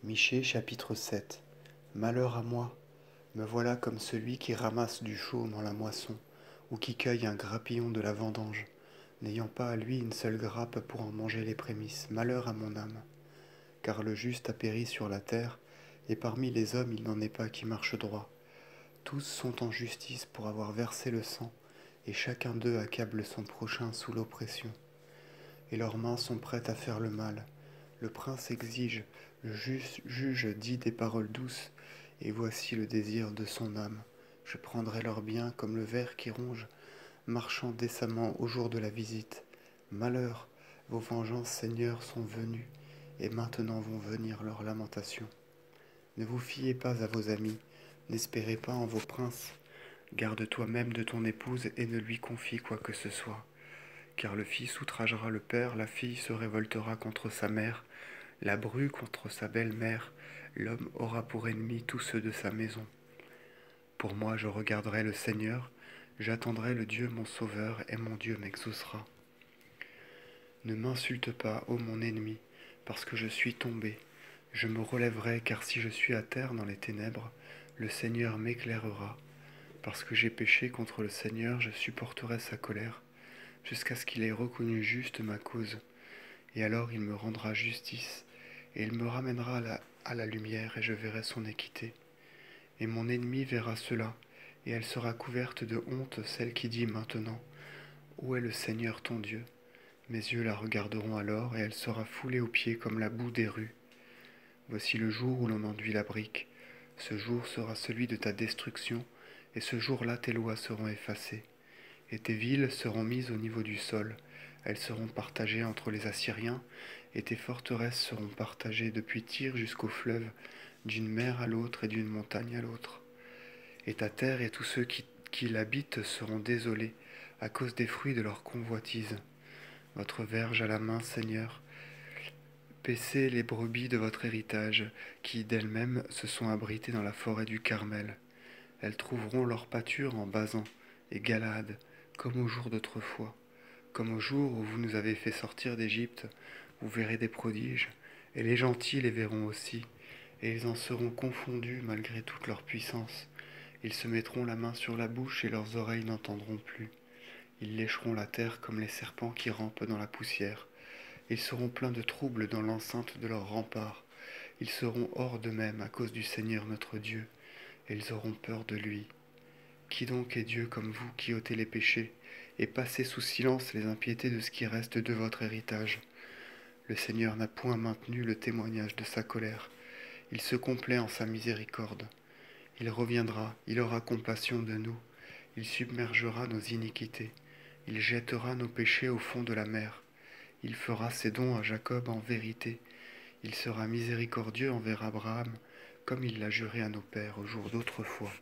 Michée chapitre 7. Malheur à moi! Me voilà comme celui qui ramasse du chaume dans la moisson, ou qui cueille un grappillon de la vendange, n'ayant pas à lui une seule grappe pour en manger les prémices. Malheur à mon âme! Car le juste a péri sur la terre, et parmi les hommes il n'en est pas qui marche droit. Tous sont en justice pour avoir versé le sang, et chacun d'eux accable son prochain sous l'oppression. Et leurs mains sont prêtes à faire le mal. Le prince exige, le juge dit des paroles douces, et voici le désir de son âme. Je prendrai leurs biens comme le ver qui ronge, marchant décemment au jour de la visite. Malheur, vos vengeances, Seigneur, sont venues, et maintenant vont venir leurs lamentations. Ne vous fiez pas à vos amis, n'espérez pas en vos princes. Garde toi-même de ton épouse et ne lui confie quoi que ce soit. Car le fils outragera le père, la fille se révoltera contre sa mère, la bru contre sa belle-mère, l'homme aura pour ennemi tous ceux de sa maison. Pour moi je regarderai le Seigneur, j'attendrai le Dieu mon sauveur, et mon Dieu m'exaucera. Ne m'insulte pas, ô mon ennemi, parce que je suis tombé. Je me relèverai, car si je suis à terre dans les ténèbres, le Seigneur m'éclairera. Parce que j'ai péché contre le Seigneur, je supporterai sa colère, jusqu'à ce qu'il ait reconnu juste ma cause. Et alors il me rendra justice, et il me ramènera à la lumière, et je verrai son équité. Et mon ennemi verra cela, et elle sera couverte de honte, celle qui dit maintenant, où est le Seigneur ton Dieu? Mes yeux la regarderont alors, et elle sera foulée aux pieds comme la boue des rues. Voici le jour où l'on enduit la brique. Ce jour sera celui de ta destruction, et ce jour-là tes lois seront effacées. Et tes villes seront mises au niveau du sol. Elles seront partagées entre les Assyriens, et tes forteresses seront partagées depuis Tyr jusqu'au fleuve, d'une mer à l'autre et d'une montagne à l'autre. Et ta terre et tous ceux qui l'habitent seront désolés à cause des fruits de leur convoitise. Votre verge à la main, Seigneur, paissez les brebis de votre héritage, qui d'elles-mêmes se sont abritées dans la forêt du Carmel. Elles trouveront leur pâture en Basan et Galaad, comme au jour d'autrefois. Comme au jour où vous nous avez fait sortir d'Égypte, vous verrez des prodiges, et les gentils les verront aussi, et ils en seront confondus malgré toute leur puissance. Ils se mettront la main sur la bouche et leurs oreilles n'entendront plus. Ils lécheront la terre comme les serpents qui rampent dans la poussière. Ils seront pleins de troubles dans l'enceinte de leurs remparts. Ils seront hors d'eux-mêmes à cause du Seigneur notre Dieu, et ils auront peur de lui. Qui donc est Dieu comme vous qui ôtez les péchés, et passez sous silence les impiétés de ce qui reste de votre héritage? Le Seigneur n'a point maintenu le témoignage de sa colère. Il se complaît en sa miséricorde. Il reviendra, il aura compassion de nous. Il submergera nos iniquités. Il jettera nos péchés au fond de la mer. Il fera ses dons à Jacob en vérité. Il sera miséricordieux envers Abraham, comme il l'a juré à nos pères au jour d'autrefois.